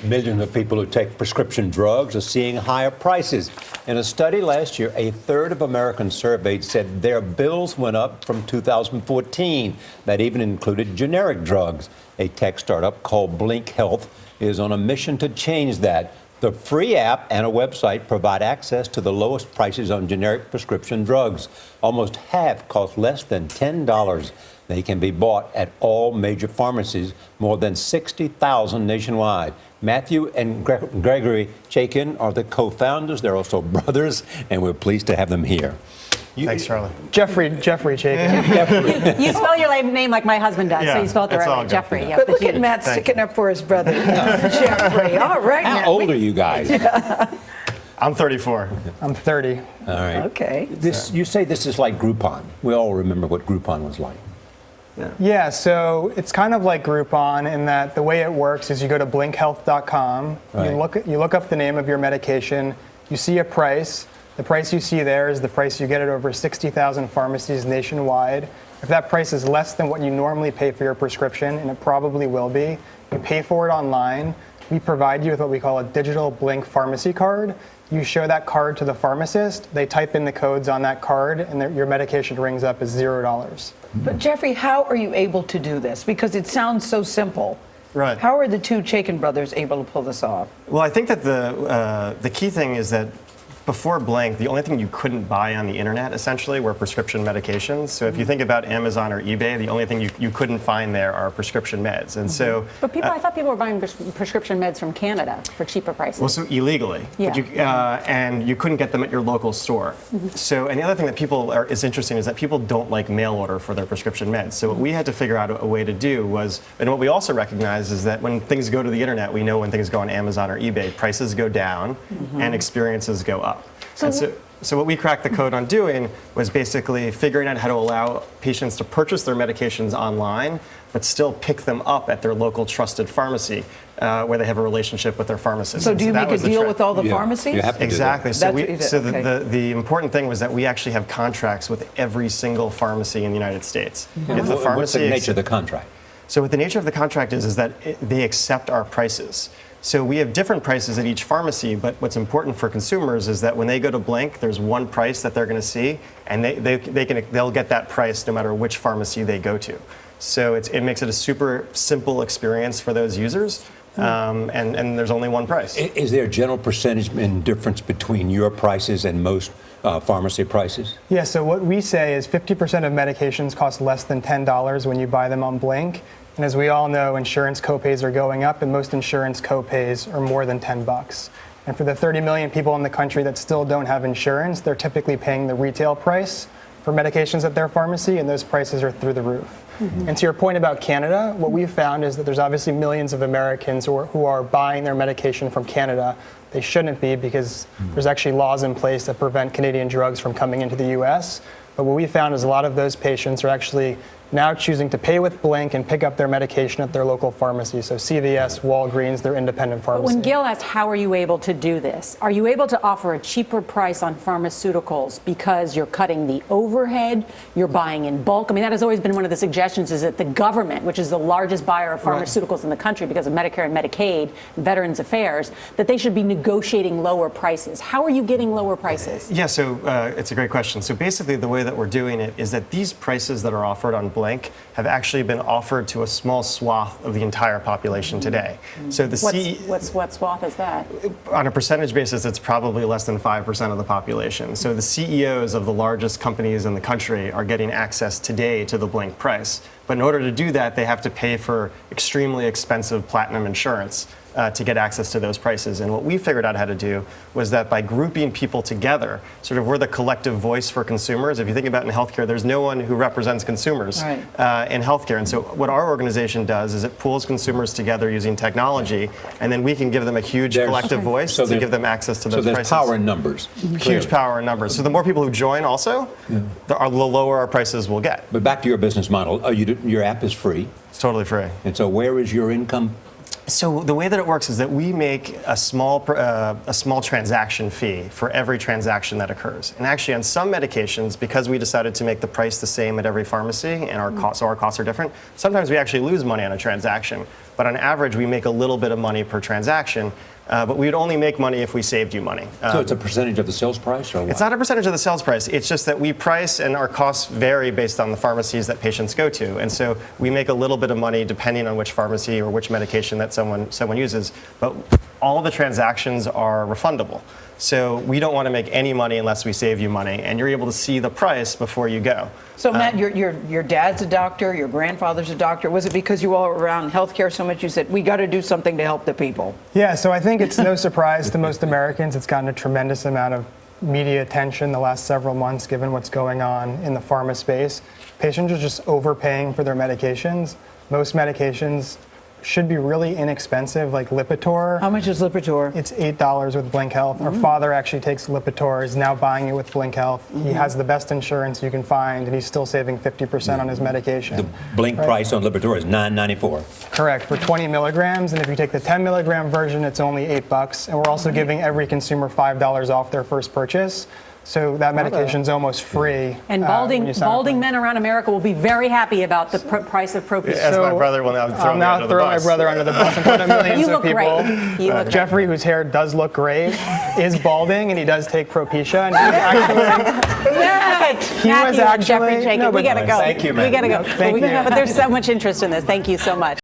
Millions of people who take prescription drugs are seeing higher prices. In a study last year, a third of Americans surveyed said their bills went up from 2014. That even included generic drugs. A tech startup called Blink Health is on a mission to change that. The free app and a website provide access to the lowest prices on generic prescription drugs. Almost half cost less than $10. They can be bought at all major pharmacies, more than 60,000 nationwide. Matthew and Gregory Chaikin are the co-founders. They're also brothers, and we're pleased to have them here. Thanks, Charlie. Jeffrey Chaikin. You spell your name like my husband does, so you spelled it right, Jeffrey. Yeah. Yeah, But look at Matt sticking up for his brother, Jeffrey. All right, How Matt. old are you guys? I'm 34. I'm 30. All right. Okay. You say this is like Groupon. We all remember what Groupon was like. Yeah, so it's kind of like Groupon in that the way it works is you go to blinkhealth.com, Right. you look up the name of your medication, you see a price. The price you see there is the price you get at over 60,000 pharmacies nationwide. If that price is less than what you normally pay for your prescription, and it probably will be, you pay for it online. We provide you with what we call a digital Blink pharmacy card. You show that card to the pharmacist, they type in the codes on that card, and your medication rings up as $0. But Jeffrey, how are you able to do this? Because it sounds so simple. Right. How are the two Chaikin brothers able to pull this off? Well, I think that the key thing is that before Blink, the only thing you couldn't buy on the internet, essentially, were prescription medications. So if you think about Amazon or eBay, the only thing you couldn't find there are prescription meds. And so... But I thought people were buying prescription meds from Canada for cheaper prices. Well, so illegally. Yeah. But and you couldn't get them at your local store. So, and the other thing that is interesting is that people don't like mail order for their prescription meds. So what we had to figure out a way to do was, and what we also recognize is that when things go to the internet, we know when things go on Amazon or eBay, prices go down and experiences go up. So what we cracked the code on doing was basically figuring out how to allow patients to purchase their medications online, but still pick them up at their local trusted pharmacy where they have a relationship with their pharmacist. So do you that make a was the deal trick. with all the Yeah, pharmacies? you have to do Exactly. that. So, That's what you did, okay. the important thing was that we actually have contracts with every single pharmacy in the United States. If the What's pharmacy the nature of the contract? So what the nature of the contract is that they accept our prices. So we have different prices at each pharmacy, but what's important for consumers is that when they go to Blink, there's one price that they're going to see, and they'll get that price no matter which pharmacy they go to. So it makes it a super simple experience for those users, and there's only one price. Is there a general percentage in difference between your prices and most pharmacy prices? Yeah, so what we say is 50% of medications cost less than $10 when you buy them on Blink. And as we all know, insurance copays are going up, and most insurance copays are more than $10. And for the 30 million people in the country that still don't have insurance, they're typically paying the retail price for medications at their pharmacy, and those prices are through the roof. And to your point about Canada, what we've found is that there's obviously millions of Americans who are buying their medication from Canada. They shouldn't be, because there's actually laws in place that prevent Canadian drugs from coming into the US. But what we found is a lot of those patients are actually now choosing to pay with Blink and pick up their medication at their local pharmacy. So CVS, Walgreens, their independent pharmacy. When Gil asked, how are you able to do this? Are you able to offer a cheaper price on pharmaceuticals because you're cutting the overhead, you're buying in bulk? I mean, that has always been one of the suggestions, is that the government, which is the largest buyer of pharmaceuticals in the country because of Medicare and Medicaid, Veterans Affairs, that they should be negotiating lower prices. How are you getting lower prices? Yeah, so it's a great question. So basically the way that we're doing it is that these prices that are offered on Blink have actually been offered to a small swath of the entire population today. So What swath is that? on a percentage basis, it's probably less than 5% of the population. So the CEOs of the largest companies in the country are getting access today to the Blink price. But in order to do that, they have to pay for extremely expensive platinum insurance to get access to those prices. And what we figured out how to do was that by grouping people together, sort of we're the collective voice for consumers. If you think about in healthcare, there's no one who represents consumers in healthcare. And so what our organization does is it pools consumers together using technology, and then we can give them a huge collective voice to give them access to those prices. So there's power in numbers. Huge power in numbers. So the more people who join also, the lower our prices will get. But back to your business model, your app is free. It's totally free. And so where is your income? So the way that it works is that we make a small transaction fee for every transaction that occurs. And actually, on some medications, because we decided to make the price the same at every pharmacy, and our costs are different, sometimes we actually lose money on a transaction. but on average, we make a little bit of money per transaction. But we would only make money if we saved you money. So it's a percentage of the sales price, or what? It's not a percentage of the sales price. It's just that we price and our costs vary based on the pharmacies that patients go to. And so we make a little bit of money depending on which pharmacy or which medication that someone uses. But all the transactions are refundable. So we don't want to make any money unless we save you money. And you're able to see the price before you go. So Matt, your dad's a doctor, your grandfather's a doctor. Was it because you all were around healthcare so much you said, we got to do something to help the people? Yeah, so I think it's no surprise to most Americans. It's gotten a tremendous amount of media attention the last several months, given what's going on in the pharma space. Patients are just overpaying for their medications. Most medications should be really inexpensive, like Lipitor. How much is Lipitor? It's $8 with Blink Health. Our father actually takes Lipitor, is now buying it with Blink Health. He has the best insurance you can find, and he's still saving 50% on his medication. The Blink price on Lipitor is $9.94. Correct, for 20 milligrams, and if you take the 10 milligram version, it's only $8. And we're also giving every consumer $5 off their first purchase. So that medication's almost free. And balding men around America will be very happy about the price of Propecia. As my brother will now throw I'll me now under the throw bus. my brother under the bus in front of millions You of look people. great. You look Jeffrey, whose hair does look great, is balding, and he does take Propecia. And he's actually, Matthew and Jeffrey actually- Jenkins. no, we but- got to go. Thank you, man. We got to go. Thank you. But there's so much interest in this. Thank you so much.